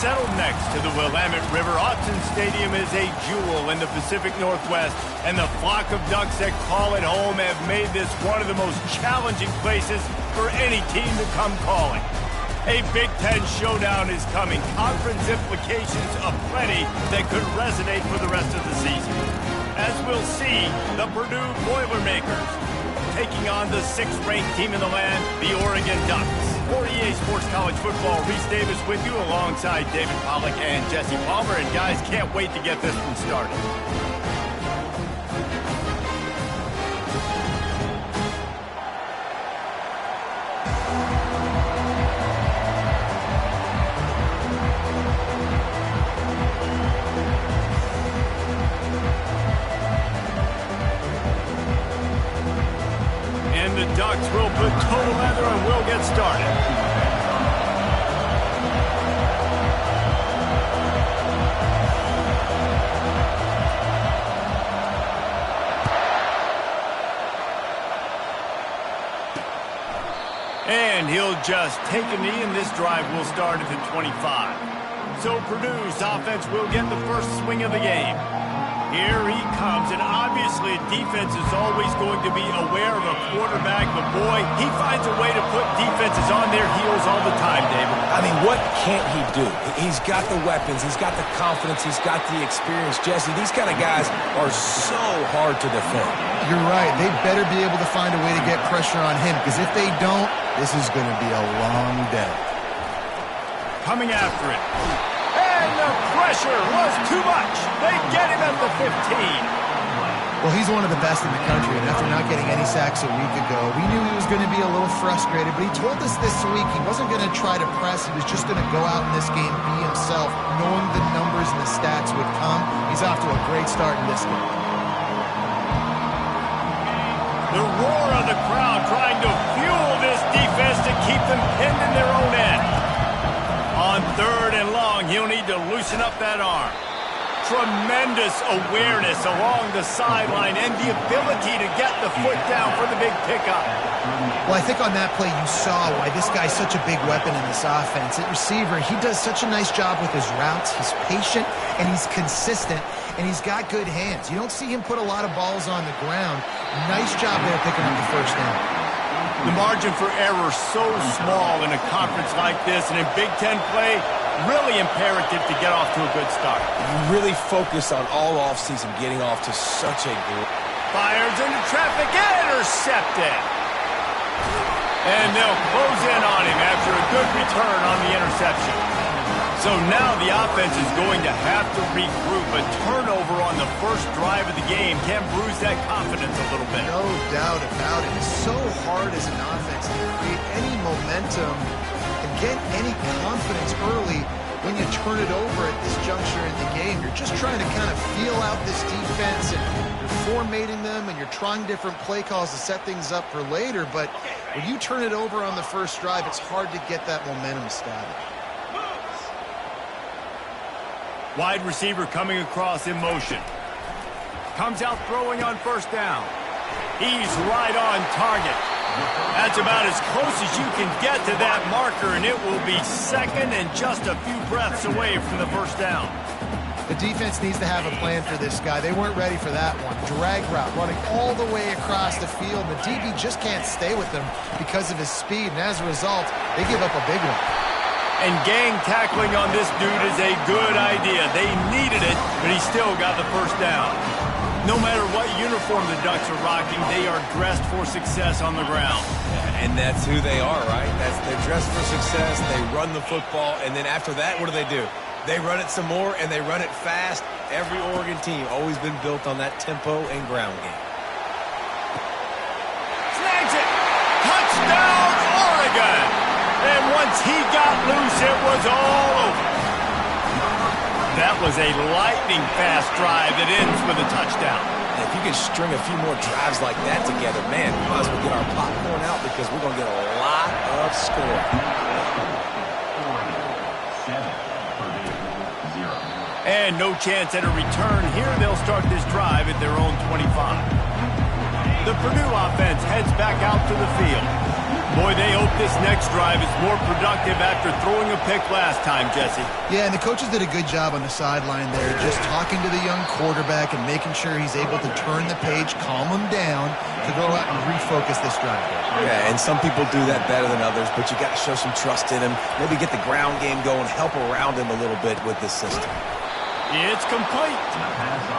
settled next to the Willamette River. Autzen Stadium is a jewel in the Pacific Northwest, and the flock of Ducks that call it home have made this one of the most challenging places for any team to come calling. A Big Ten showdown is coming. Conference implications aplenty that could resonate for the rest of the season. As we'll see, the Purdue Boilermakers taking on the 6th-ranked team in the land, the Oregon Ducks. For EA Sports College Football, Reese Davis with you alongside David Pollack and Jesse Palmer. And guys, can't wait to get this one started. And the Ducks will put total leather and we'll get started. And he'll just take a knee, and this drive will start at the 25. So Purdue's offense will get the first swing of the game. Here he comes, and obviously defense is always going to be aware of a quarterback, but boy, he finds a way to put defenses on their heels all the time, David. I mean, what can't he do? He's got the weapons, he's got the confidence, he's got the experience. Jesse, these kind of guys are so hard to defend. You're right. They better be able to find a way to get pressure on him, because if they don't, this is going to be a long day. Coming after it. And the pressure was too much. They get him at the 15. Well, he's one of the best in the country, and after not getting any sacks a week ago, we knew he was going to be a little frustrated, but he told us this week he wasn't going to try to press. He was just going to go out in this game, be himself, knowing the numbers and the stats would come. He's off to a great start in this game. The roar of the crowd trying to fuel this defense to keep them pinned in their own end. On 3rd and long, he'll need to loosen up that arm. Tremendous awareness along the sideline and the ability to get the foot down for the big pickup. Well, I think on that play you saw why this guy's such a big weapon in this offense. At receiver, he does such a nice job with his routes. He's patient, and he's consistent, and he's got good hands. You don't see him put a lot of balls on the ground. Nice job there picking up the first down. The margin for error so small in a conference like this, and in Big Ten play, really imperative to get off to a good start. You really focus on all offseason getting off to such a good... Fires into traffic, intercepted. And they'll close in on him after a good return on the interception. So now the offense is going to have to regroup. A turnover on the first drive of the game can bruise that confidence a little bit. No doubt about it. It's so hard as an offense to create any momentum and get any confidence early when you turn it over at this juncture in the game. You're just trying to kind of feel out this defense, and you're formatting them, and you're trying different play calls to set things up for later. But when you turn it over on the first drive, it's hard to get that momentum started. Wide receiver coming across in motion. Comes out throwing on first down. He's right on target. That's about as close as you can get to that marker, and it will be second and just a few breaths away from the first down. The defense needs to have a plan for this guy. They weren't ready for that one. Drag route, running all the way across the field. The DB just can't stay with him because of his speed, and as a result, they give up a big one. And gang tackling on this dude is a good idea. They needed it, but he still got the first down. No matter what uniform the Ducks are rocking, they are dressed for success on the ground. And that's who they are, right? They're dressed for success. They run the football, and then after that, what do? They run it some more, and they run it fast. Every Oregon team always been built on that tempo and ground game. Snags it! Touchdown, Oregon! And once he got loose, it was all over. That was a lightning-fast drive that ends with a touchdown. And if you can string a few more drives like that together, man, we might as well get our popcorn out because we're going to get a lot of scoring. And no chance at a return here. They'll start this drive at their own 25. The the Purdue offense heads back out to the field. Boy, they hope this next drive is more productive after throwing a pick last time, Jesse. Yeah, and the coaches did a good job on the sideline there, just talking to the young quarterback and making sure he's able to turn the page, calm him down, to go out and refocus this drive. Yeah, and some people do that better than others, but you got to show some trust in him. Maybe get the ground game going, help around him a little bit with this system. It's complete.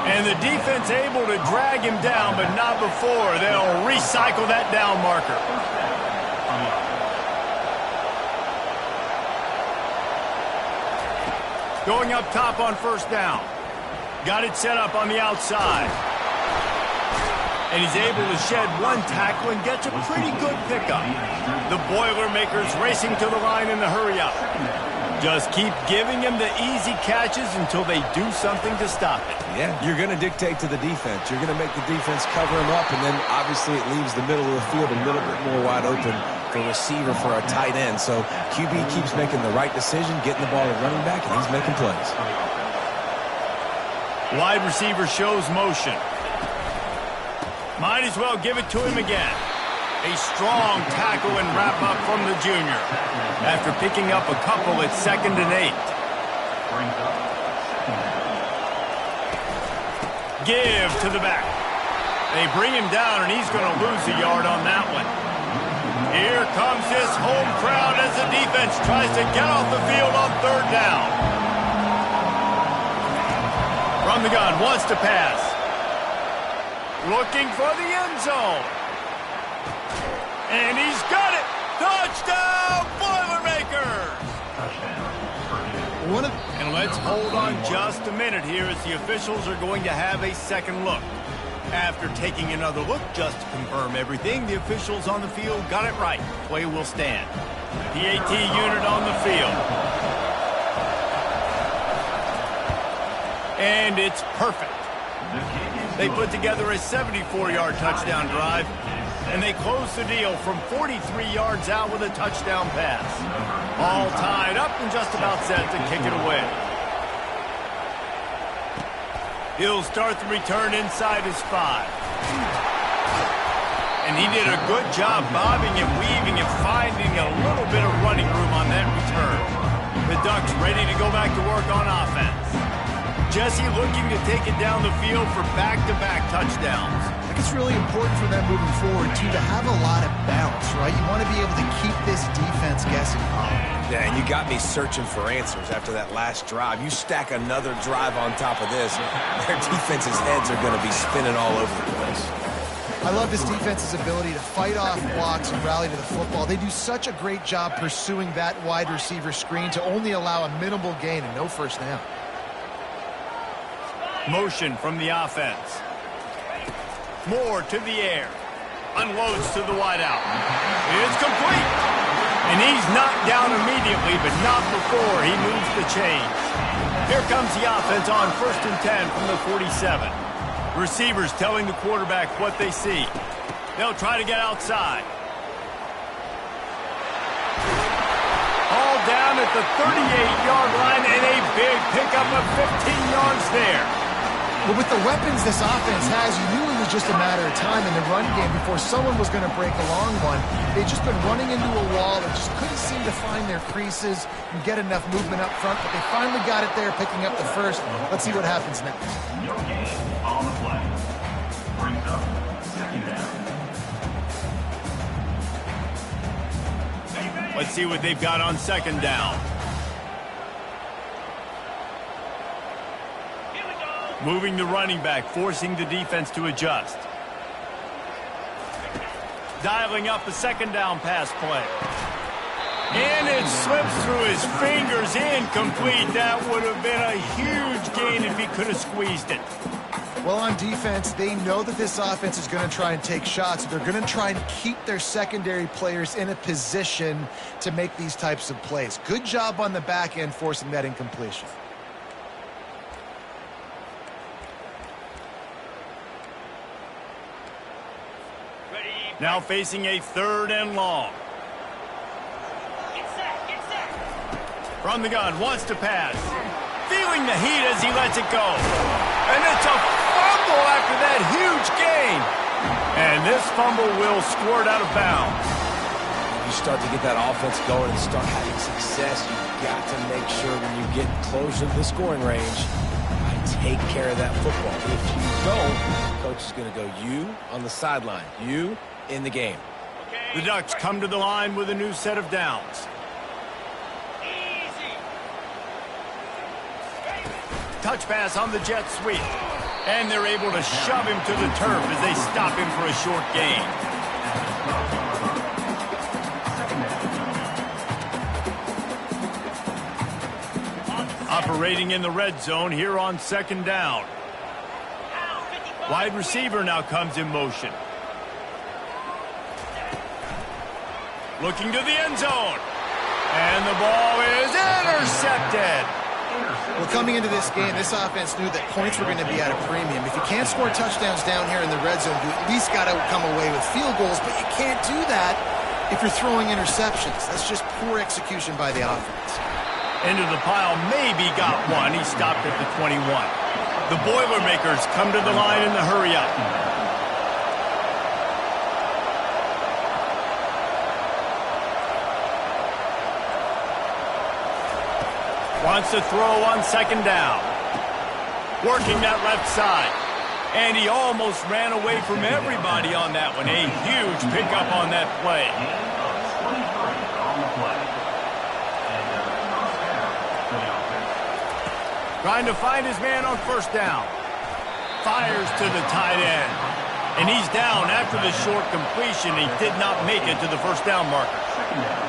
And the defense able to drag him down, but not before. They'll recycle that down marker. Going up top on first down. Got it set up on the outside. And he's able to shed one tackle and gets a pretty good pickup. The Boilermakers racing to the line in the hurry-up. Just keep giving him the easy catches until they do something to stop it. Yeah, you're going to dictate to the defense. You're going to make the defense cover him up, and then obviously it leaves the middle of the field a little bit more wide open for receiver for a tight end. So QB keeps making the right decision, getting the ball to running back, and he's making plays. Wide receiver shows motion. Might as well give it to him again. A strong tackle and wrap-up from the junior. After picking up a couple at 2nd and 8. Give to the back. They bring him down, and he's going to lose a yard on that one. Here comes this home crowd as the defense tries to get off the field on 3rd down. From the gun, wants to pass. Looking for the end zone. And he's got it! Touchdown, Boilermakers! And let's hold on just a minute here as the officials are going to have a second look. After taking another look just to confirm everything, the officials on the field got it right. Play will stand. PAT unit on the field. And it's perfect. They put together a 74-yard touchdown drive, and they close the deal from 43 yards out with a touchdown pass. All tied up and just about set to kick it away. He'll start the return inside his 5. And he did a good job bobbing and weaving and finding a little bit of running room on that return. The Ducks ready to go back to work on offense. Jesse looking to take it down the field for back-to-back touchdowns. I think it's really important for them moving forward, too, to have a lot of balance, right? You want to be able to keep this defense guessing. Yeah, and you got me searching for answers after that last drive. You stack another drive on top of this, their defense's heads are going to be spinning all over the place. I love this defense's ability to fight off blocks and rally to the football. They do such a great job pursuing that wide receiver screen to only allow a minimal gain and no first down. Motion from the offense. Moore to the air. Unloads to the wideout. It's complete. And he's knocked down immediately, but not before he moves the chains. Here comes the offense on 1st and 10 from the 47. Receivers telling the quarterback what they see. They'll try to get outside. All down at the 38-yard line and a big pickup of 15 yards there. But with the weapons this offense has, you knew it was just a matter of time in the run game before someone was going to break a long one. They've just been running into a wall and just couldn't seem to find their creases and get enough movement up front, but they finally got it there, picking up the first. Let's see what happens next. No gain on the play. Brings up 2nd down. Let's see what they've got on 2nd down. Moving the running back, forcing the defense to adjust. Dialing up a 2nd down pass play. And it slips through his fingers, incomplete. That would have been a huge gain if he could have squeezed it. Well, on defense, they know that this offense is going to try and take shots. They're going to try and keep their secondary players in a position to make these types of plays. Good job on the back end forcing that incompletion. Now facing a 3rd and long. From the gun, wants to pass. Feeling the heat as he lets it go. And it's a fumble after that huge gain. And this fumble will squirt out of bounds. You start to get that offense going and start having success, you've got to make sure when you get closer to the scoring range, take care of that football. If you don't, coach is going to go you on the sideline, you in the game. The Ducks come to the line with a new set of downs. Touch pass on the jet sweep. And they're able to shove him to the turf as they stop him for a short gain. Operating in the red zone here on second down. Wide receiver now comes in motion. Looking to the end zone. And the ball is intercepted. Well, coming into this game, this offense knew that points were going to be at a premium. If you can't score touchdowns down here in the red zone, you at least got to come away with field goals, but you can't do that if you're throwing interceptions. That's just poor execution by the offense. Into the pile, maybe got one. He stopped at the 21. The Boilermakers come to the line in the hurry-up. Wants to throw on second down. Working that left side. And he almost ran away from everybody on that one. A huge pickup on that play. Trying to find his man on first down. Fires to the tight end. And he's down after the short completion. He did not make it to the first down marker.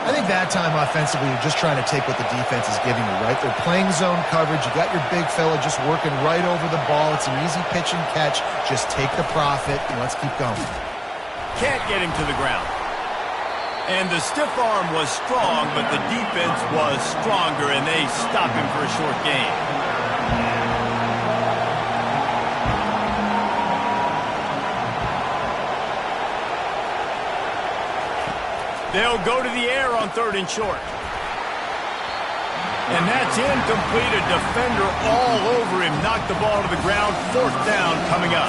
I think that time offensively, you're just trying to take what the defense is giving you, right? They're playing zone coverage. You got your big fella just working right over the ball. It's an easy pitch and catch. Just take the profit and let's keep going. Can't get him to the ground. And the stiff arm was strong, but the defense was stronger, and they stop him for a short gain. They'll go to the air on third and short. And that's incomplete. A defender all over him. Knocked the ball to the ground. Fourth down coming up.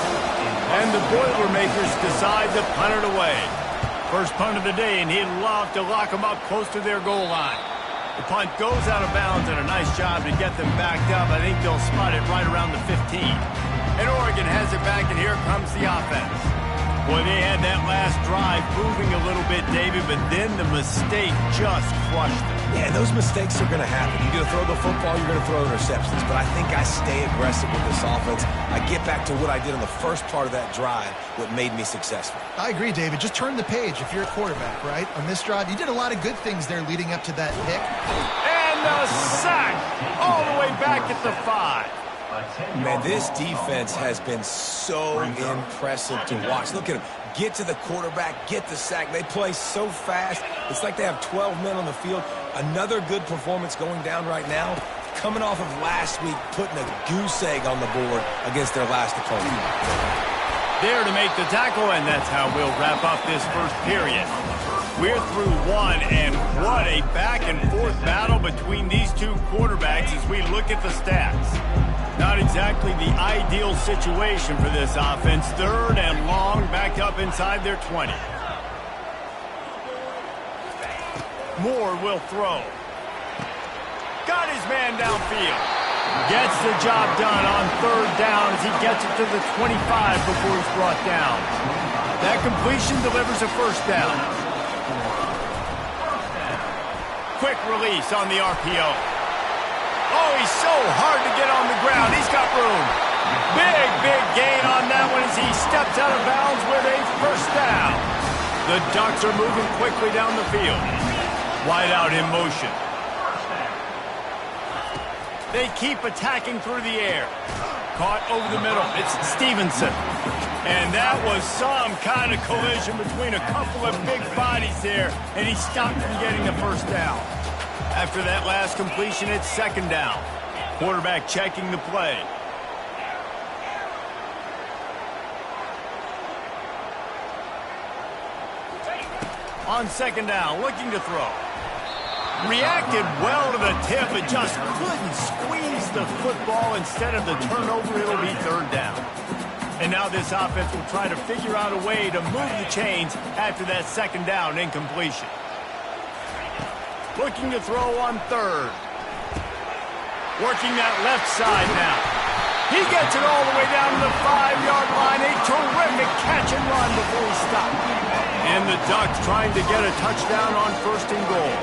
And the Boilermakers decide to punt it away. First punt of the day, and he'd love to lock them up close to their goal line. The punt goes out of bounds, and a nice job to get them backed up. I think they'll spot it right around the 15. And Oregon has it back, and here comes the offense. Boy, they had that last drive moving a little bit, David, but then the mistake just crushed them. Yeah, those mistakes are going to happen. You're going to throw the football, you're going to throw interceptions. But I think I stay aggressive with this offense. I get back to what I did in the first part of that drive, what made me successful. I agree, David. Just turn the page if you're a quarterback, right? On this drive, you did a lot of good things there leading up to that pick. And the sack all the way back at the 5. Man, this defense has been so impressive to watch. Look at them. Get to the quarterback, get the sack. They play so fast. It's like they have 12 men on the field. Another good performance going down right now. Coming off of last week, putting a goose egg on the board against their last opponent. There to make the tackle, and that's how we'll wrap up this first period. We're through one, and what a back-and-forth battle between these two quarterbacks as we look at the stats. Not exactly the ideal situation for this offense. Third and long, backed up inside their 20. Moore will throw. Got his man downfield. Gets the job done on third down as he gets it to the 25 before he's brought down. That completion delivers a first down. Quick release on the RPO. Oh, he's so hard to get on the ground. He's got room. Big gain on that one as he steps out of bounds with a first down. The Ducks are moving quickly down the field. Wide out in motion. They keep attacking through the air. Caught over the middle. It's Stevenson. And that was some kind of collision between a couple of big bodies there, and he stopped from getting the first down. After that last completion, it's second down. Quarterback checking the play. On second down, looking to throw. Reacted well to the tip, but just couldn't squeeze the football. Instead of the turnover, it'll be third down. And now this offense will try to figure out a way to move the chains after that second down incompletion. Looking to throw on third. Working that left side now. He gets it all the way down to the 5-yard line. A terrific catch and run before he stopped. And the Ducks trying to get a touchdown on first and goal.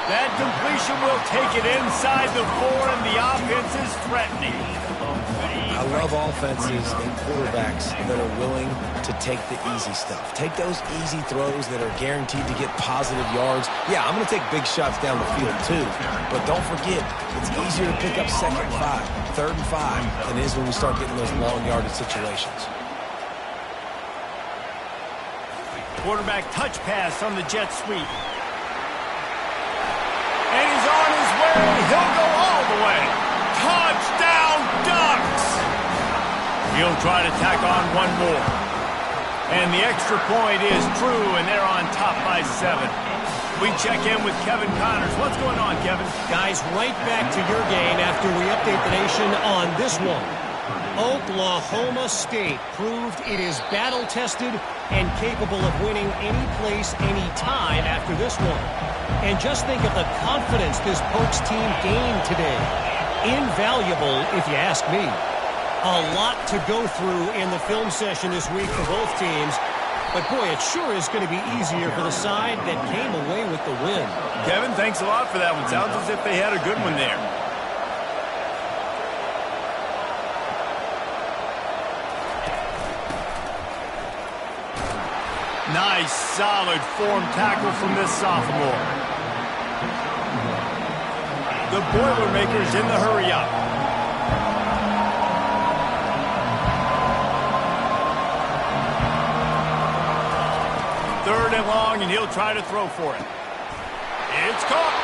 That completion will take it inside the 4, and the offense is threatening. I love offenses and quarterbacks that are willing to take the easy stuff. Take those easy throws that are guaranteed to get positive yards. Yeah, I'm going to take big shots down the field too, but don't forget, it's easier to pick up second and 5, third and 5 than it is when we start getting those long yardage situations. Quarterback touch pass on the jet sweep. And he's on his way. He'll go all the way. Touchdown, Ducks! He'll try to tack on one more. And the extra point is true, and they're on top by 7. We check in with Kevin Connors. What's going on, Kevin? Guys, right back to your game after we update the nation on this one. Oklahoma State proved it is battle-tested and capable of winning any place, any time after this one. And just think of the confidence this Pokes team gained today. Invaluable, if you ask me. A lot to go through in the film session this week for both teams. But, boy, it sure is going to be easier for the side that came away with the win. Kevin, thanks a lot for that one. Sounds as if they had a good one there. Nice, solid form tackle from this sophomore. The Boilermakers in the hurry-up. Third and long, and he'll try to throw for it. It's caught.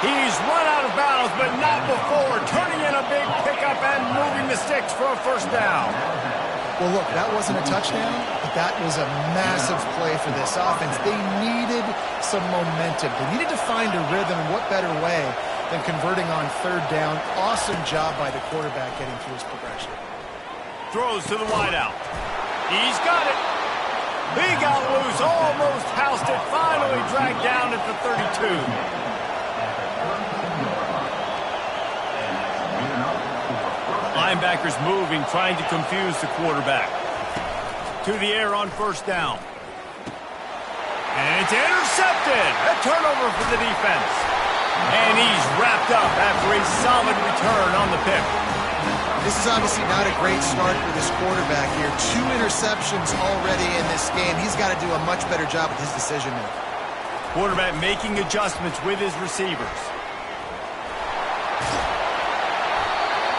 He's run out of bounds, but not before. Turning in a big pickup and moving the sticks for a first down. Well, look, that wasn't a touchdown, but that was a massive play for this offense. They needed some momentum. They needed to find a rhythm, and what better way than converting on third down. Awesome job by the quarterback getting through his progression. Throws to the wideout. He's got it. He got loose, almost housed it, finally dragged down at the 32. Linebackers moving, trying to confuse the quarterback. To the air on first down. And it's intercepted. A turnover for the defense. And he's wrapped up after a solid return on the pick. This is obviously not a great start for this quarterback here. 2 interceptions already in this game. He's got to do a much better job with his decision-making. Quarterback making adjustments with his receivers.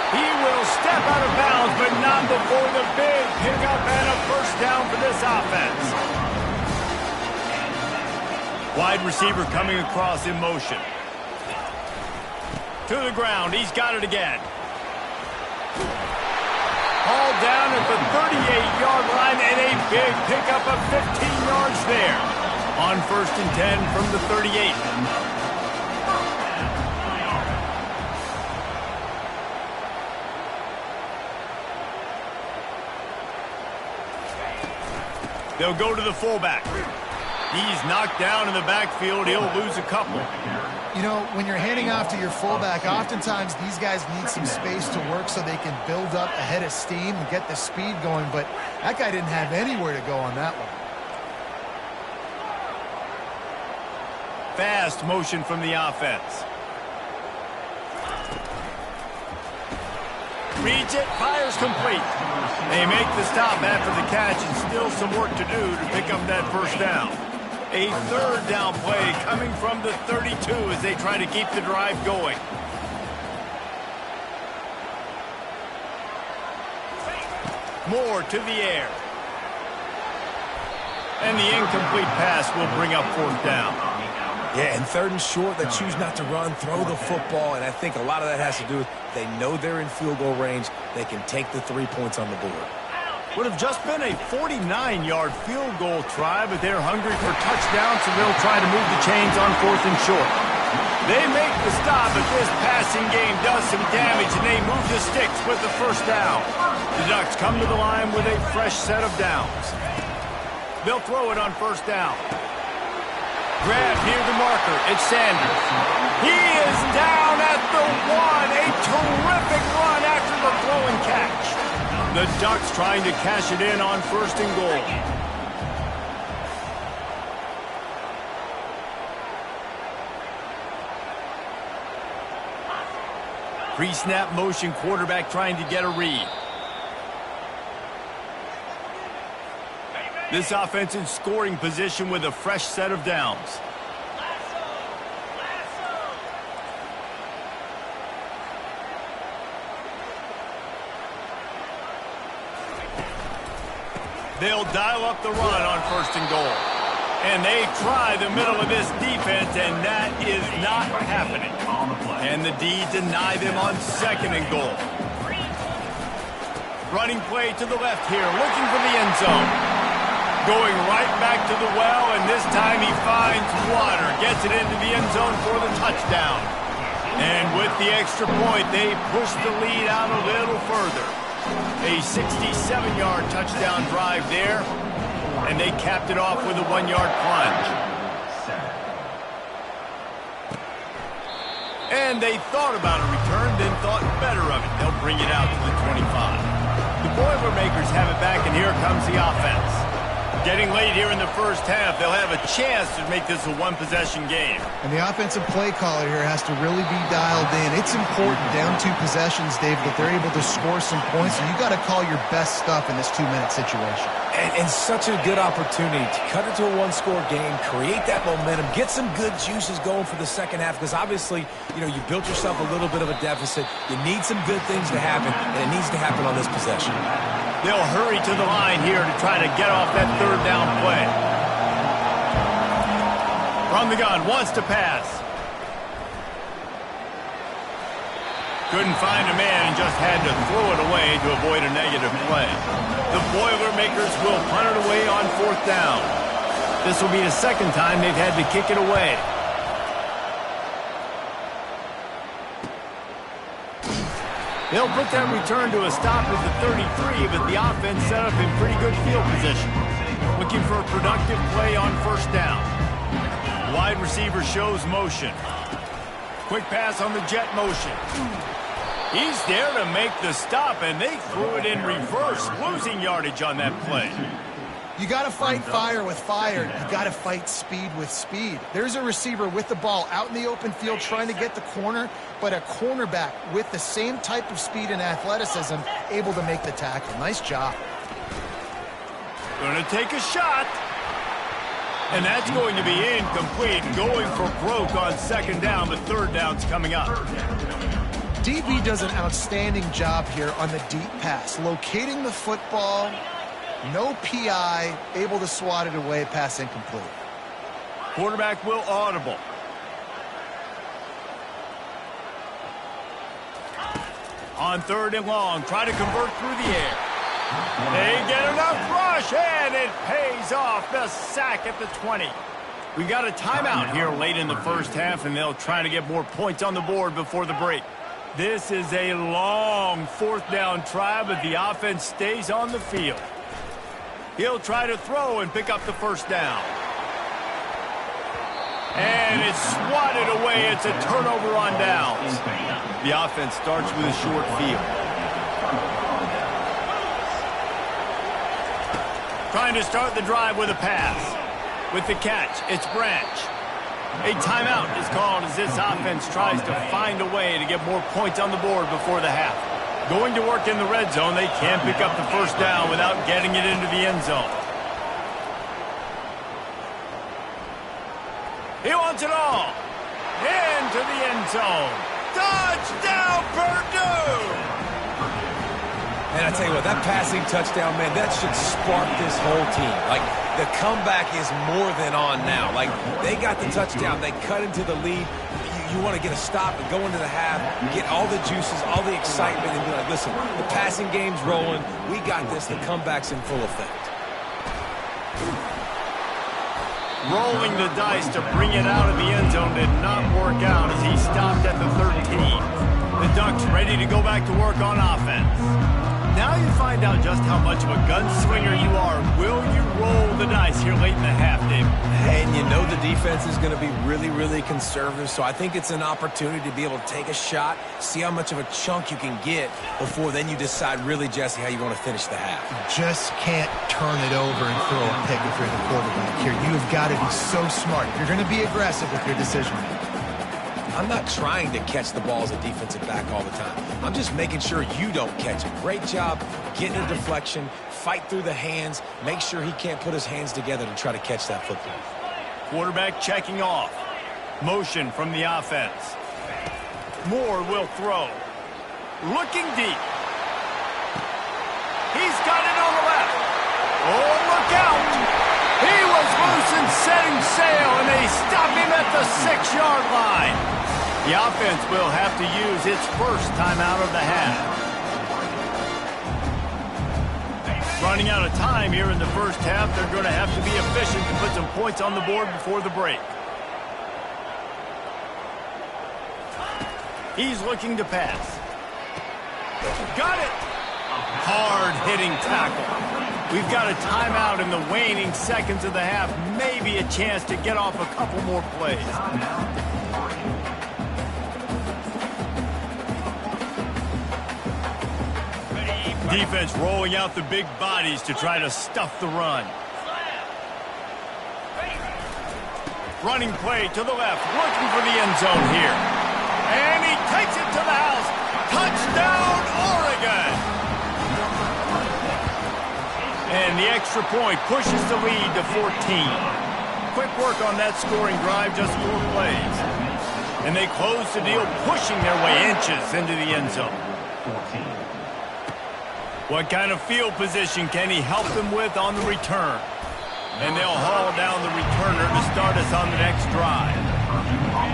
He will step out of bounds, but not before the big pickup and a first down for this offense. Wide receiver coming across in motion. To the ground. He's got it again. Hauled down at the 38-yard line and a big pickup of 15 yards there. On first and 10 from the 38. They'll go to the fullback. He's knocked down in the backfield. He'll lose a couple. You know, when you're handing off to your fullback, oftentimes these guys need some space to work so they can build up a head of steam and get the speed going, but that guy didn't have anywhere to go on that one. Fast motion from the offense. Reads it, fires complete. They make the stop after the catch, and still some work to do to pick up that first down. A third down play coming from the 32 as they try to keep the drive going. Moore to the air. And the incomplete pass will bring up fourth down. Yeah, and third and short, they choose not to run, throw the football, and I think a lot of that has to do with they know they're in field goal range. They can take the 3 points on the board. Would have just been a 49-yard field goal try, but they're hungry for touchdowns, so they'll try to move the chains on fourth and short. They make the stop, but this passing game does some damage, and they move the sticks with the first down. The Ducks come to the line with a fresh set of downs. They'll throw it on first down. Grab near the marker. It's Sanders. He is down at the 1. A terrific run after the throw and catch. The Ducks trying to cash it in on first and goal. Pre-snap motion, quarterback trying to get a read. This offense in scoring position with a fresh set of downs. They'll dial up the run on first and goal. And they try the middle of this defense, and that is not happening. And the D deny them on second and goal. Running play to the left here, looking for the end zone. Going right back to the well, and this time he finds water. Gets it into the end zone for the touchdown. And with the extra point, they push the lead out a little further. A 67-yard touchdown drive there. And they capped it off with a 1-yard plunge. And they thought about a return, then thought better of it. They'll bring it out to the 25. The Boilermakers have it back, and here comes the offense. Getting late here in the first half, they'll have a chance to make this a one-possession game. And the offensive play caller here has to really be dialed in. It's important, down 2 possessions, Dave, that they're able to score some points. So you got to call your best stuff in this 2-minute situation. And such a good opportunity to cut it to a one-score game, create that momentum, get some good juices going for the second half, because obviously, you know, you built yourself a little bit of a deficit. You need some good things to happen, and it needs to happen on this possession. They'll hurry to the line here to try to get off that third down play. From the gun, wants to pass. Couldn't find a man and just had to throw it away to avoid a negative play. The Boilermakers will punt it away on fourth down. This will be the second time they've had to kick it away. They'll put that return to a stop at the 33, but the offense set up in pretty good field position. Looking for a productive play on first down. Wide receiver shows motion. Quick pass on the jet motion. He's there to make the stop, and they threw it in reverse, losing yardage on that play. You got to fight fire with fire. You got to fight speed with speed. There's a receiver with the ball out in the open field trying to get the corner, but a cornerback with the same type of speed and athleticism able to make the tackle. Nice job. Going to take a shot. And that's going to be incomplete. Going for broke on second down, but third down's coming up. DB does an outstanding job here on the deep pass. Locating the football, no PI, able to swat it away, pass incomplete. Quarterback will audible. On third and long, try to convert through the air. They get enough rush, and it pays off. The sack at the 20. We've got a timeout here late in the first half, and they'll try to get more points on the board before the break. This is a long fourth down try, but the offense stays on the field. He'll try to throw and pick up the first down. And it's swatted away. It's a turnover on downs. The offense starts with a short field. Trying to start the drive with a pass. With the catch, it's Branch. A timeout is called as this offense tries to find a way to get more points on the board before the half. Going to work in the red zone, they can't pick up the first down without getting it into the end zone. He wants it all. Into the end zone. Touchdown, Purdue! And I tell you what, that passing touchdown, man, that should spark this whole team. Like, the comeback is more than on now. Like, they got the touchdown. They cut into the lead. You want to get a stop and go into the half, get all the juices, all the excitement, and be like, listen, the passing game's rolling. We got this. The comeback's in full effect. Rolling the dice to bring it out of the end zone did not work out as he stopped at the 13. The Ducks ready to go back to work on offense. Now you find out just how much of a gunslinger you are. Will you roll the dice here late in the half, David? And you know the defense is going to be really, really conservative, so I think it's an opportunity to be able to take a shot, see how much of a chunk you can get before then you decide really, Jesse, how you want to finish the half. Just can't turn it over and throw a pick if you're the quarterback here. You have got to be so smart. You're going to be aggressive with your decision making. I'm not trying to catch the ball as a defensive back all the time. I'm just making sure you don't catch it. Great job getting a deflection, fight through the hands, make sure he can't put his hands together to try to catch that football. Quarterback checking off. Motion from the offense. Moore will throw. Looking deep. He's got it on the left. Oh, look out! He was loose and setting sail, and they stop him at the 6-yard line. The offense will have to use its first timeout of the half. Running out of time here in the first half, they're going to have to be efficient to put some points on the board before the break. He's looking to pass. Got it! Hard-hitting tackle. We've got a timeout in the waning seconds of the half. Maybe a chance to get off a couple more plays. Defense rolling out the big bodies to try to stuff the run. Running play to the left, looking for the end zone here. And he takes it to the house. Touchdown, Oregon! And the extra point pushes the lead to 14. Quick work on that scoring drive, just 4 plays. And they close the deal, pushing their way inches into the end zone. What kind of field position can he help them with on the return? And they'll haul down the returner to start us on the next drive.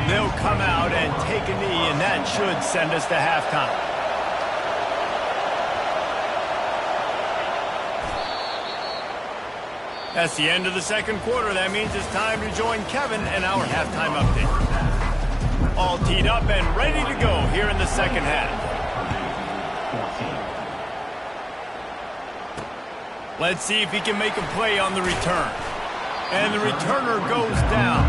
They'll come out and take a knee, and that should send us to halftime. That's the end of the second quarter. That means it's time to join Kevin and our halftime update. All teed up and ready to go here in the second half. Let's see if he can make a play on the return. And the returner goes down.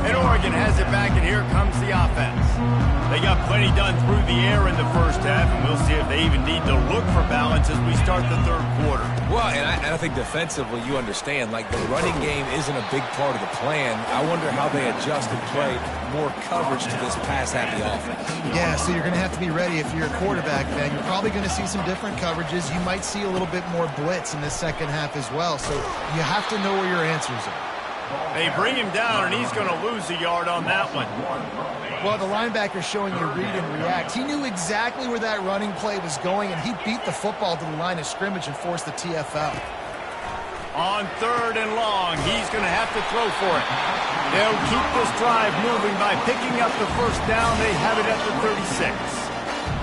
And Oregon has it back, and here comes the offense. They got plenty done through the air in the first half, and we'll see if they even need to look for balance as we start the third quarter. Well, and I think defensively, you understand, like the running game isn't a big part of the plan. I wonder how they adjust and play more coverage to this pass-happy offense. Yeah, so you're going to have to be ready if you're a quarterback, then. You're probably going to see some different coverages. You might see a little bit more blitz in the second half as well, so you have to know where your answers are. They bring him down, and he's going to lose a yard on that one. Well, the linebacker's showing you read and react. He knew exactly where that running play was going, and he beat the football to the line of scrimmage and forced the TFL. On 3rd and long, he's going to have to throw for it. They'll keep this drive moving by picking up the first down. They have it at the 36.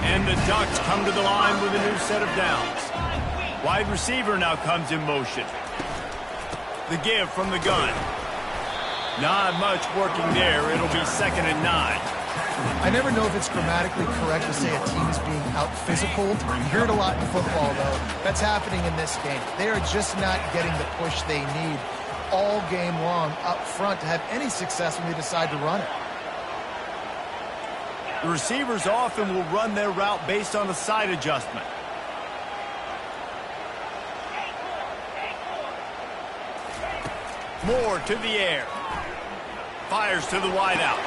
And the Ducks come to the line with a new set of downs. Wide receiver now comes in motion. The give from the gun. Not much working there. It'll be 2nd and 9. I never know if it's grammatically correct to say a team is being out-physicaled. You hear it a lot in football, though. That's happening in this game. They are just not getting the push they need all game long up front to have any success when they decide to run it. The receivers often will run their route based on a side adjustment. Moore to the air. Fires to the wideout.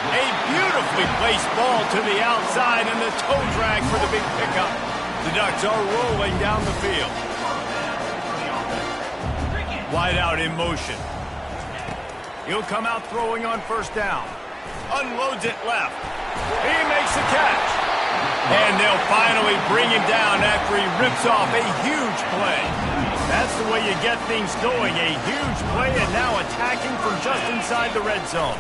A beautifully placed ball to the outside, and the toe drag for the big pickup. The Ducks are rolling down the field. Wideout in motion. He'll come out throwing on first down. Unloads it left. He makes the catch. And they'll finally bring him down after he rips off a huge play. That's the way you get things going. A huge play, and now attacking from just inside the red zone.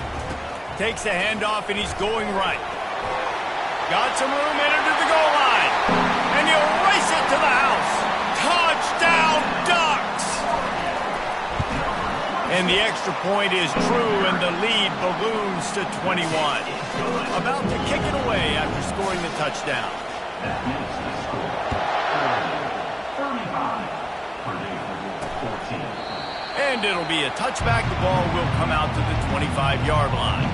Takes the handoff, and he's going right. Got some room, entered to the goal line. And he'll race it to the house. Touchdown, Ducks! And the extra point is true, and the lead balloons to 21. About to kick it away after scoring the touchdown. That is the score. 35. Purdue 14. And it'll be a touchback. The ball will come out to the 25-yard line.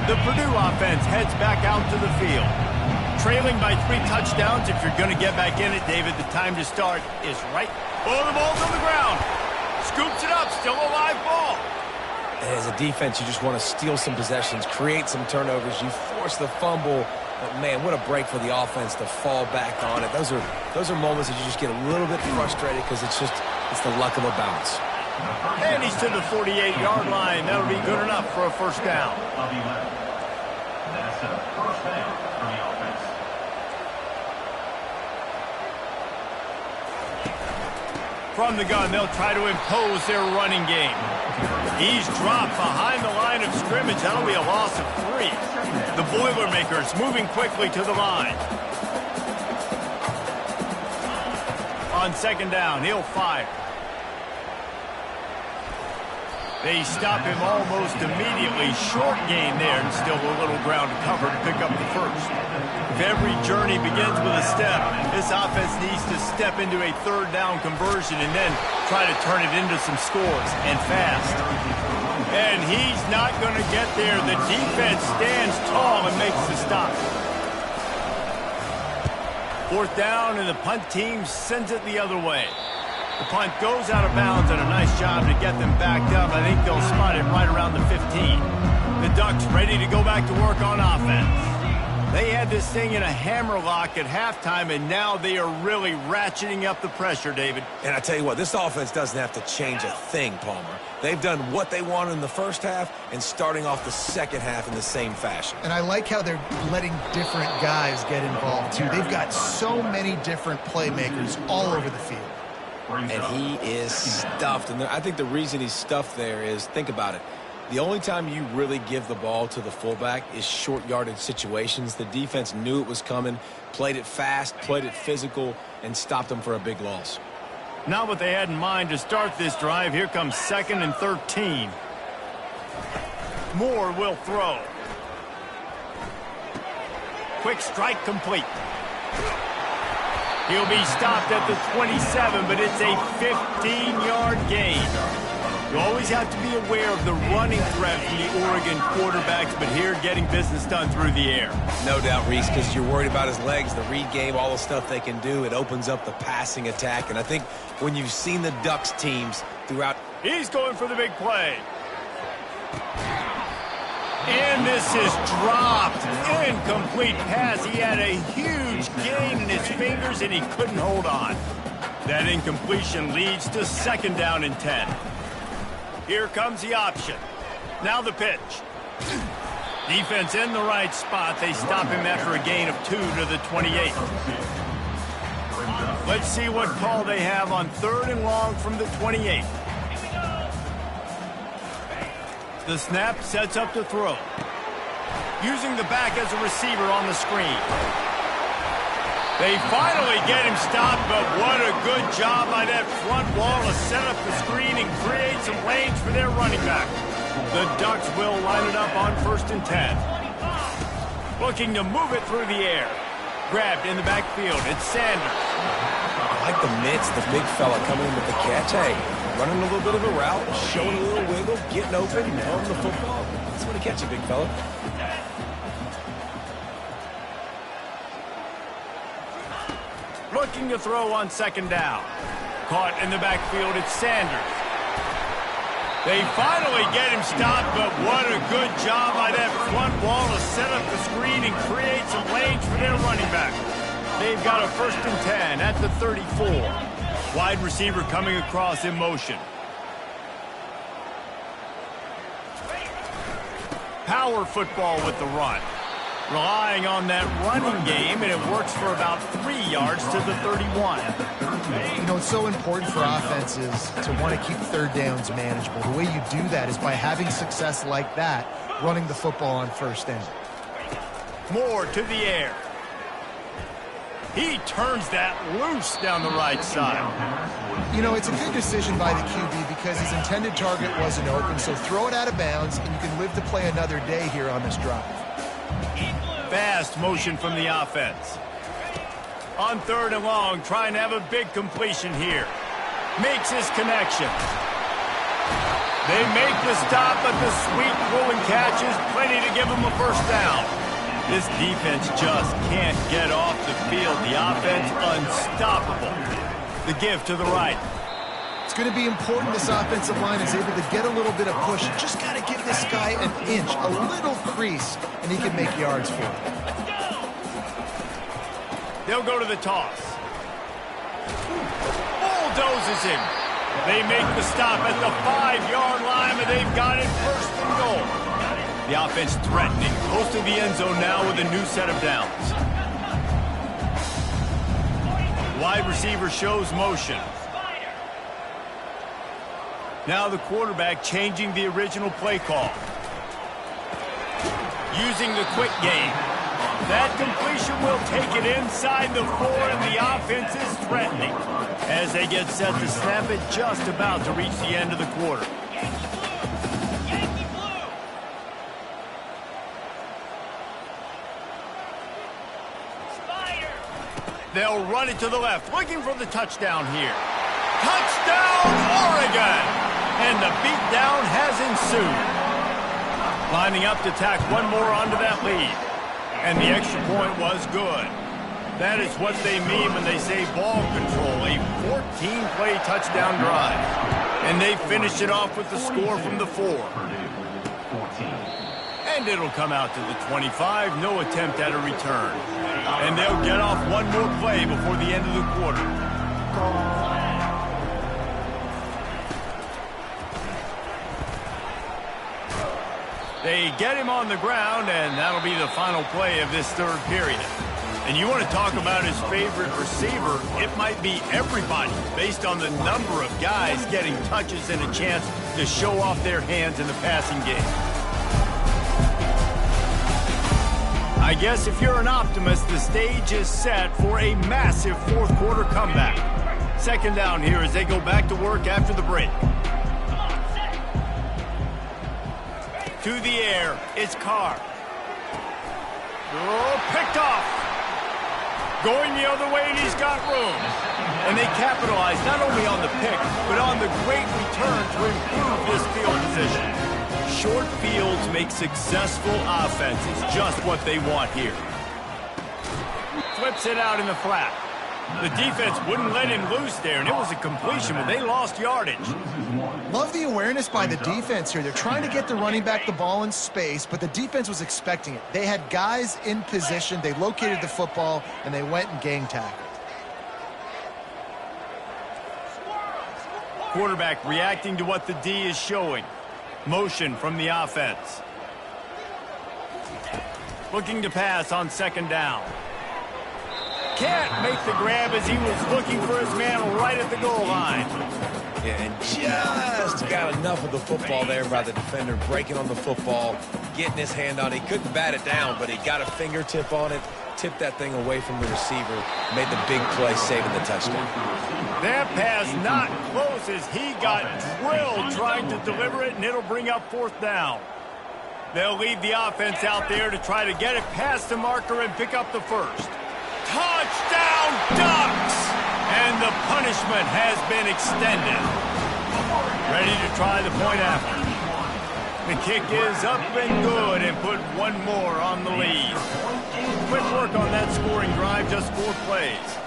The Purdue offense heads back out to the field. Trailing by 3 touchdowns. If you're going to get back in it, David, the time to start is right. Oh, the ball's on the ground. Scoops it up. Still a live ball. As a defense, you just want to steal some possessions, create some turnovers. You force the fumble. But, man, what a break for the offense to fall back on it. Those are moments that you just get a little bit frustrated because it's the luck of the bounce. And he's to the 48-yard line. That'll be good enough for a first down. That's a first down for the offense. From the gun, they'll try to impose their running game. He's dropped behind the line of scrimmage. That'll be a loss of 3. The Boilermakers moving quickly to the line. On second down, he'll fire. They stop him almost immediately. Short gain there, and still a little ground to cover to pick up the first. If every journey begins with a step, this offense needs to step into a third down conversion and then try to turn it into some scores, and fast. And he's not going to get there. The defense stands tall and makes the stop. Fourth down, and the punt team sends it the other way. The punt goes out of bounds, and a nice job to get them backed up. I think they'll spot it right around the 15. The Ducks ready to go back to work on offense. They had this thing in a hammerlock at halftime, and now they are really ratcheting up the pressure, David. And I tell you what, this offense doesn't have to change a thing, Palmer. They've done what they wanted in the first half and starting off the second half in the same fashion. And I like how they're letting different guys get involved, too. They've got so many different playmakers all over the field. And he is stuffed. And I think the reason he's stuffed there is, think about it. The only time you really give the ball to the fullback is short yardage situations. The defense knew it was coming, played it fast, played it physical, and stopped them for a big loss. Not what they had in mind to start this drive. Here comes 2nd and 13. Moore will throw. Quick strike complete. He'll be stopped at the 27, but it's a 15-yard gain. You always have to be aware of the running threat from the Oregon quarterbacks, but here getting business done through the air. No doubt, Reese, because you're worried about his legs, the read game, all the stuff they can do. It opens up the passing attack, and I think when you've seen the Ducks teams throughout... He's going for the big play. And this is dropped. Incomplete pass. He had a huge gain in his fingers, and he couldn't hold on. That incompletion leads to 2nd down and 10. Here comes the option. Now the pitch. Defense in the right spot. They stop him after a gain of 2 to the 28. Let's see what call they have on 3rd and long from the 28. The snap sets up the throw. Using the back as a receiver on the screen. They finally get him stopped, but what a good job by that front wall to set up the screen and create some lanes for their running back. The Ducks will line it up on 1st and 10. Looking to move it through the air. Grabbed in the backfield. It's Sanders. I like the mitts, the big fella coming in with the catch. Hey, running a little bit of a route, showing a little wiggle, getting open, throwing the football. That's what a catch, a big fella. Looking to throw on 2nd down. Caught in the backfield, it's Sanders. They finally get him stopped, but what a good job by that front wall to set up the screen and create some lanes for their running back. They've got a 1st and 10 at the 34. Wide receiver coming across in motion. Power football with the run. Relying on that running game, and it works for about 3 yards to the 31. You know, it's so important for offenses to want to keep 3rd downs manageable. The way you do that is by having success like that, running the football on 1st down. Moore to the air. He turns that loose down the right side. You know, it's a good decision by the QB because his intended target wasn't open, so throw it out of bounds, and you can live to play another day here on this drive. Fast motion from the offense. On 3rd and long, trying to have a big completion here. Makes his connection. They make the stop, but the sweet throw and catch is plenty to give him a first down. This defense just can't get off the field. The offense unstoppable. The give to the right. It's going to be important this offensive line is able to get a little bit of push. You just got to give this guy an inch, a little crease, and he can make yards for it. They'll go to the toss. Bulldozes him. They make the stop at the 5-yard line, and they've got it 1st and goal. The offense threatening, close to the end zone now with a new set of downs. Wide receiver shows motion. Now the quarterback changing the original play call. Using the quick game. That completion will take it inside the 4, and the offense is threatening as they get set to snap it just about to reach the end of the quarter. They'll run it to the left, looking for the touchdown here. Touchdown, Oregon! And the beatdown has ensued. Lining up to tack one more onto that lead. And the extra point was good. That is what they mean when they say ball control, a 14-play touchdown drive. And they finished it off with the score from the 4. And it'll come out to the 25, no attempt at a return. And they'll get off one more play before the end of the quarter. They get him on the ground, and that'll be the final play of this 3rd period. And you want to talk about his favorite receiver, it might be everybody based on the number of guys getting touches and a chance to show off their hands in the passing game. I guess if you're an optimist, the stage is set for a massive 4th quarter comeback. 2nd down here as they go back to work after the break. To the air, it's Carr. Oh, picked off. Going the other way, and he's got room. And they capitalize not only on the pick, but on the great return to improve this field position. Short fields make successful offenses, just what they want here. Flips it out in the flat. The defense wouldn't let him loose there, and it was a completion, but they lost yardage. Love the awareness by the defense here. They're trying to get the running back the ball in space, but the defense was expecting it. They had guys in position, they located the football, and they went and gang tackled. Quarterback reacting to what the D is showing. Motion from the offense. Looking to pass on 2nd down. Can't make the grab as he was looking for his man right at the goal line. Yeah, and just got enough of the football there by the defender, breaking on the football, getting his hand on it. He couldn't bat it down, but he got a fingertip on it, tipped that thing away from the receiver, made the big play, saving the touchdown. That pass not close as he got drilled trying to deliver it, and it'll bring up 4th down. They'll leave the offense out there to try to get it past the marker and pick up the 1st. Touchdown, Ducks! And the punishment has been extended. Ready to try the point after. The kick is up and good, and put one more on the lead. Quick work on that scoring drive, just 4 plays.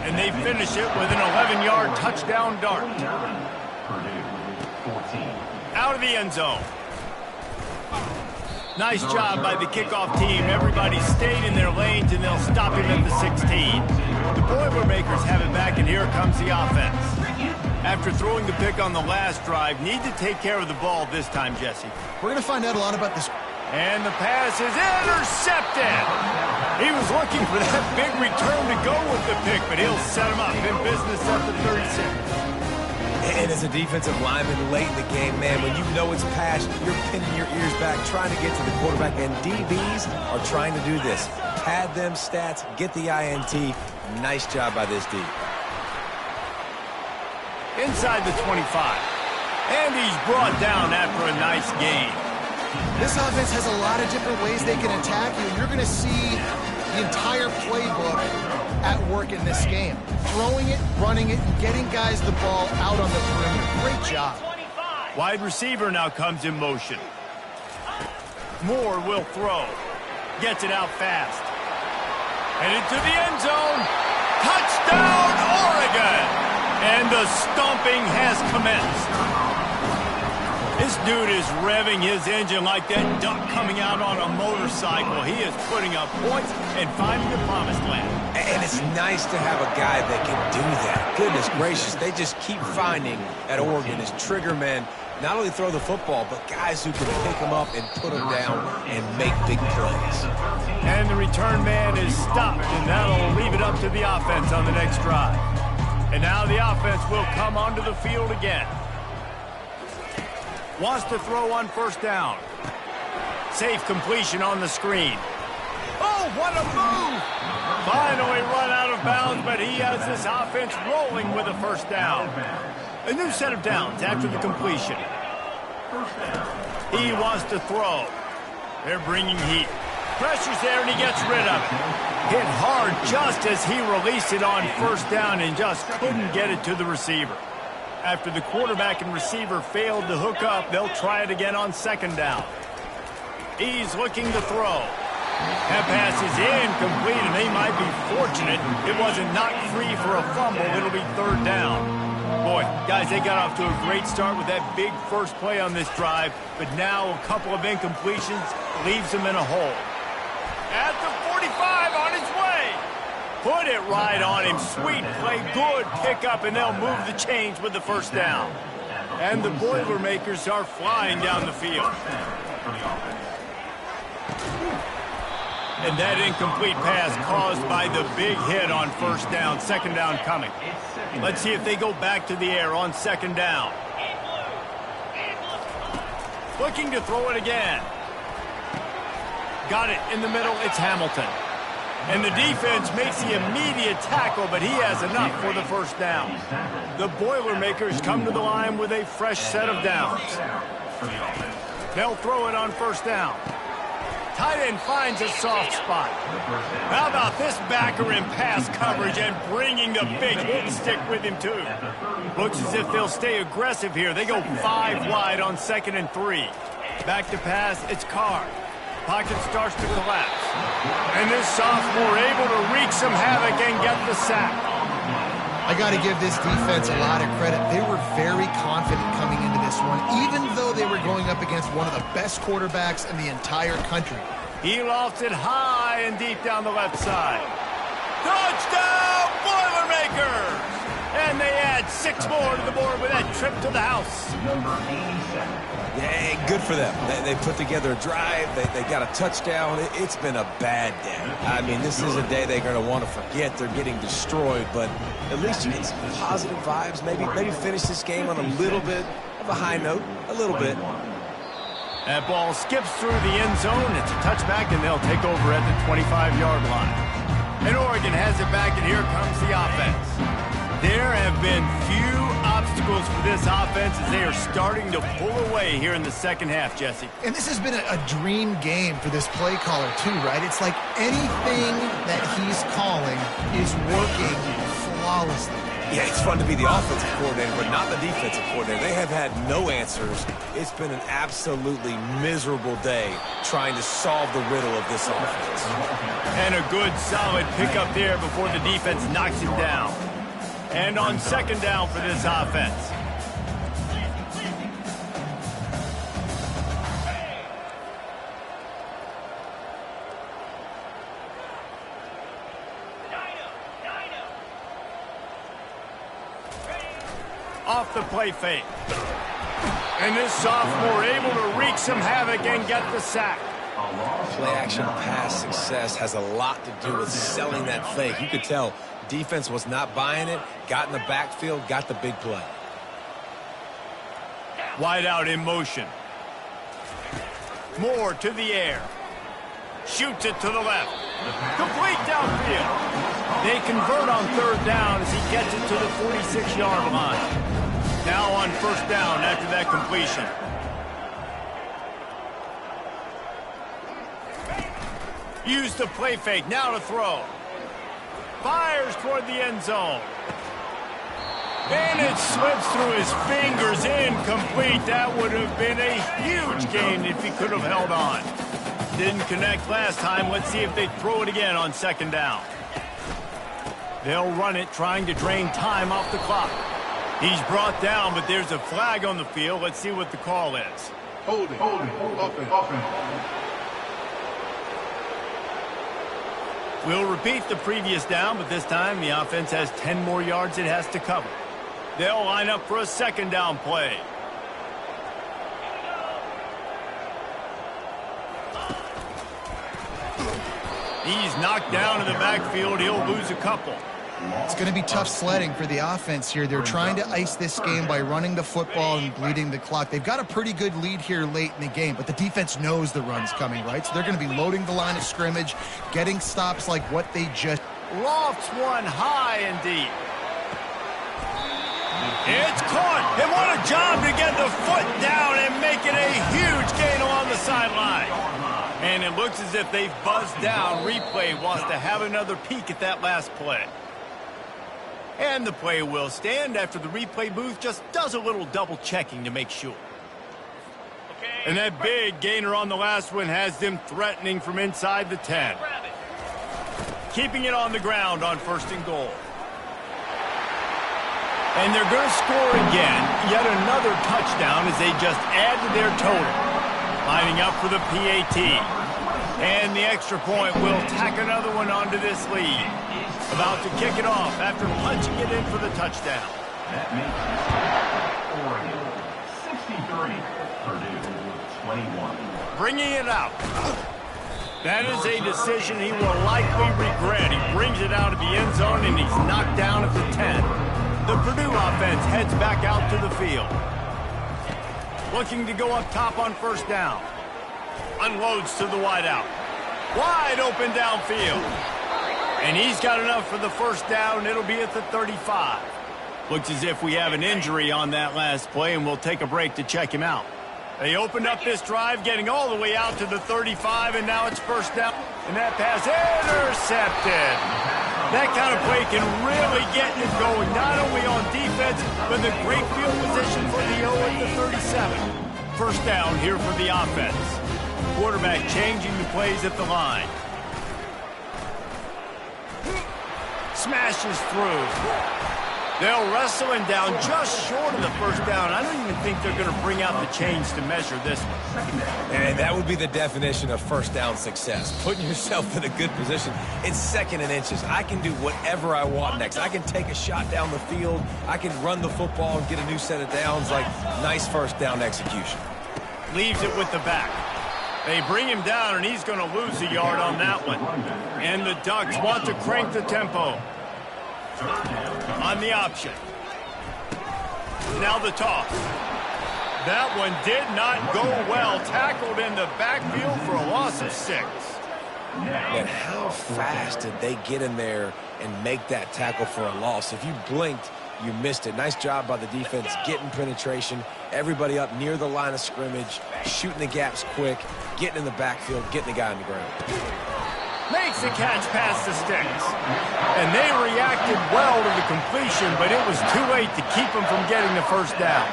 And they finish it with an 11-yard touchdown dart. Out of the end zone. Nice job by the kickoff team. Everybody stayed in their lanes, and they'll stop him at the 16. The Boilermakers have it back, and here comes the offense. After throwing the pick on the last drive, need to take care of the ball this time, Jesse. We're going to find out a lot about this. And the pass is intercepted. He was looking for that big return to go with the pick, but he'll set him up in business at the 36. And as a defensive lineman late in the game, man, when you know it's passion, you're pinning your ears back, trying to get to the quarterback, and DBs are trying to do this. Pad them stats, get the INT. Nice job by this D. Inside the 25. And he's brought down after a nice gain. This offense has a lot of different ways they can attack you. You're going to see the entire playbook at work in this game. Throwing it, running it, and getting guys the ball out on the perimeter. Great job. Wide receiver now comes in motion. Moore will throw. Gets it out fast. And into the end zone. Touchdown, Oregon! And the stomping has commenced. This dude is revving his engine like that duck coming out on a motorcycle. He is putting up points and finding the promised land. And it's nice to have a guy that can do that. Goodness gracious, they just keep finding at Oregon as trigger men, not only throw the football, but guys who can pick them up and put them down and make big plays. And the return man is stopped, and that'll leave it up to the offense on the next drive. And now the offense will come onto the field again. Wants to throw on first down. Safe completion on the screen. Oh, what a move! Finally run out of bounds, but he has this offense rolling with a first down. A new set of downs after the completion. He wants to throw. They're bringing heat. Pressure's there, and he gets rid of it. Hit hard just as he released it on first down and just couldn't get it to the receiver. After the quarterback and receiver failed to hook up, they'll try it again on second down. He's looking to throw. That pass is incomplete, and they might be fortunate it wasn't knocked free for a fumble. It'll be third down. Boy, guys, they got off to a great start with that big first play on this drive, but now a couple of incompletions leaves them in a hole. At the 45, on his way. Put it right on him. Sweet play, good pickup, and they'll move the chains with the first down. And the Boilermakers are flying down the field. And that incomplete pass caused by the big hit on first down. Second down coming. Let's see if they go back to the air on second down. Looking to throw it again. Got it in the middle. It's Hamilton. And the defense makes the immediate tackle, but he has enough for the first down. The Boilermakers come to the line with a fresh set of downs. They'll throw it on first down. Tight end finds a soft spot. How about this backer in pass coverage and bringing the big hit stick with him, too. Looks as if they'll stay aggressive here. They go 5 wide on 2nd and 3. Back to pass, it's Carr. Pocket starts to collapse. And this sophomore able to wreak some havoc and get the sack. I got to give this defense a lot of credit. They were very confident coming into this one, even though they were going up against one of the best quarterbacks in the entire country. He lofts it high and deep down the left side. Touchdown, Boilermakers! And they add 6 more to the board with that trip to the house. Yeah, good for them. They put together a drive. They got a touchdown. It's been a bad day. I mean, this is a day they're going to want to forget. They're getting destroyed, but at least you get some positive vibes. Maybe finish this game on a little bit of a high note. A little bit. That ball skips through the end zone. It's a touchback, and they'll take over at the 25-yard line. And Oregon has it back, and here comes the offense. There have been few obstacles for this offense as they are starting to pull away here in the second half, Jesse. And this has been a dream game for this play caller, too, right? It's like anything that he's calling is working flawlessly. Yeah, it's fun to be the offensive coordinator, but not the defensive coordinator. They have had no answers. It's been an absolutely miserable day trying to solve the riddle of this offense. And a good, solid pickup there before the defense knocks him down. And on second down for this offense. Off the play fake. And this sophomore able to wreak some havoc and get the sack. Play action pass success has a lot to do with selling that fake. You could tell defense was not buying it, got in the backfield, got the big play. Wide out in motion. Moore to the air. Shoots it to the left. Complete downfield. They convert on third down as he gets it to the 46-yard line. Now on first down after that completion. Use the play fake, now to throw. Fires toward the end zone. And it slips through his fingers, incomplete. That would have been a huge gain if he could have held on. Didn't connect last time. Let's see if they throw it again on second down. They'll run it, trying to drain time off the clock. He's brought down, but there's a flag on the field. Let's see what the call is. Holding. We'll repeat the previous down, but this time the offense has 10 more yards it has to cover. They'll line up for a second down play. He's knocked down in the backfield. He'll lose a couple. It's going to be tough sledding for the offense here. They're trying to ice this game by running the football and bleeding the clock. They've got a pretty good lead here late in the game, but the defense knows the run's coming, right? So they're going to be loading the line of scrimmage, getting stops like what they just... Lofts one high and deep. It's caught. And what a job to get the foot down and make it a huge gain along the sideline. And it looks as if they've buzzed down. Replay wants to have another peek at that last play. And the play will stand after the replay booth just does a little double checking to make sure. And that big gainer on the last one has them threatening from inside the 10. Keeping it on the ground on first and goal. And they're going to score again. Yet another touchdown as they just add to their total. Lining up for the PAT. And the extra point will tack another one onto this lead. About to kick it off after punching it in for the touchdown. That makes Oregon 63, Purdue 21. Bringing it out. That is a decision he will likely regret. He brings it out of the end zone and he's knocked down at the 10. The Purdue offense heads back out to the field. Looking to go up top on first down. Unloads to the wideout. Wide open downfield. And he's got enough for the first down. It'll be at the 35. Looks as if we have an injury on that last play, and we'll take a break to check him out. They opened up this drive, getting all the way out to the 35, and now it's first down. And that pass intercepted. That kind of play can really get you going, not only on defense, but the great field position for the O at the 37. First down here for the offense. Quarterback changing the plays at the line. Smashes through. They'll wrestle him down just short of the first down. I don't even think they're going to bring out the chains to measure this one. And that would be the definition of first down success. Putting yourself in a good position. It's second and inches. I can do whatever I want next. I can take a shot down the field. I can run the football and get a new set of downs. Like, nice first down execution. Leaves it with the back. They bring him down, and he's going to lose a yard on that one. And the Ducks want to crank the tempo. On the option. Now the toss. That one did not go well. Tackled in the backfield for a loss of 6. And how fast did they get in there and make that tackle for a loss? If you blinked, you missed it. Nice job by the defense getting penetration. Everybody up near the line of scrimmage, shooting the gaps quick, getting in the backfield, getting the guy on the ground. Makes the catch past the sticks. And they reacted well to the completion, but it was too late to keep them from getting the first down.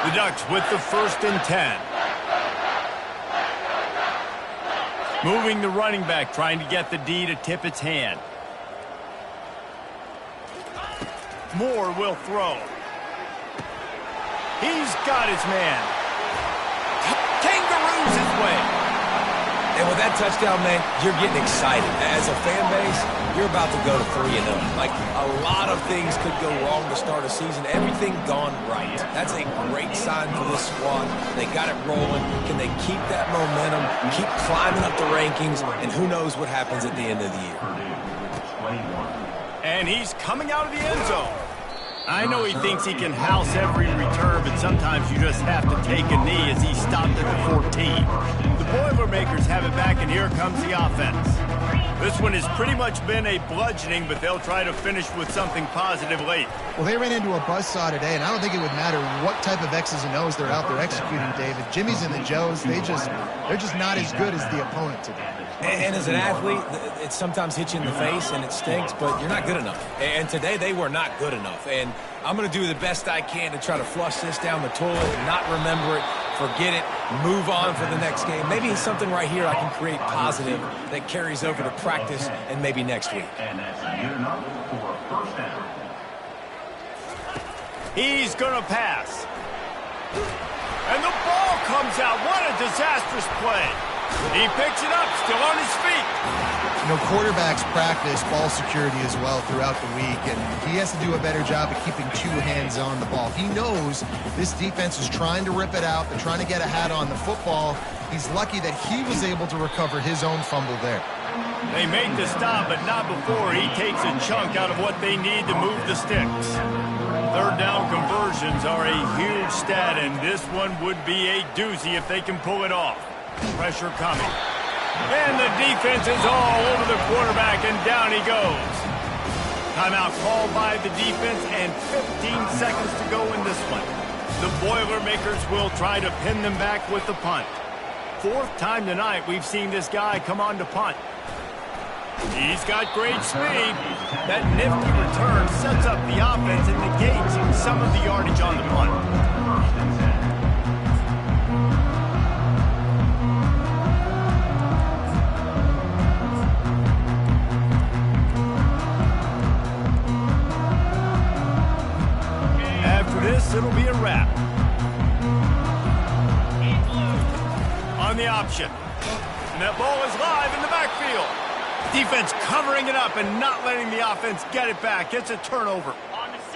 The Ducks with the 1st and 10. Moving the running back, trying to get the D to tip its hand. Moore will throw. He's got his man. Kangaroos his way. And with that touchdown, man, you're getting excited. As a fan base, you're about to go to 3-0. Like, a lot of things could go wrong to start a season. Everything gone right. That's a great sign for this squad. They got it rolling. Can they keep that momentum, keep climbing up the rankings, and who knows what happens at the end of the year. And he's coming out of the end zone. I know he thinks he can house every return, but sometimes you just have to take a knee as he stopped at the 14. The Boilermakers have it back, and here comes the offense. This one has pretty much been a bludgeoning, but they'll try to finish with something positive late. Well, they ran into a buzzsaw today, and I don't think it would matter what type of X's and O's they're out there executing, David. Jimmy's and the Joes, they're just not as good as the opponent today. And as an athlete, it sometimes hits you in the face and it stinks, but you're not good enough. And today they were not good enough. And I'm going to do the best I can to try to flush this down the toilet, not remember it, forget it, move on for the next game. Maybe it's something right here I can create positive that carries over to practice and maybe next week. And that's good enough for a first down. He's going to pass. And the ball comes out. What a disastrous play. He picks it up, still on his feet. You know, quarterbacks practice ball security as well throughout the week, and he has to do a better job of keeping two hands on the ball. He knows this defense is trying to rip it out. They're trying to get a hat on the football. He's lucky that he was able to recover his own fumble there. They make the stop, but not before he takes a chunk out of what they need to move the sticks. Third down conversions are a huge stat, and this one would be a doozy if they can pull it off. Pressure coming. And the defense is all over the quarterback, and down he goes. Timeout called by the defense, and 15 seconds to go in this one. The Boilermakers will try to pin them back with the punt. Fourth time tonight we've seen this guy come on to punt. He's got great speed. That nifty return sets up the offense and negates some of the yardage on the punt. It'll be a wrap. On the option. And that ball is live in the backfield. Defense covering it up and not letting the offense get it back. It's a turnover.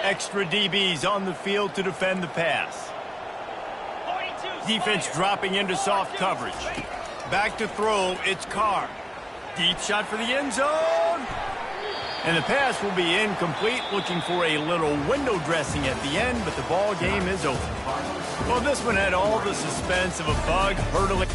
Extra DBs on the field to defend the pass. Defense dropping into soft coverage. Back to throw, it's Carr. Deep shot for the end zone. And the pass will be incomplete, looking for a little window dressing at the end, but the ball game is over. Well, this one had all the suspense of a bug hurtling.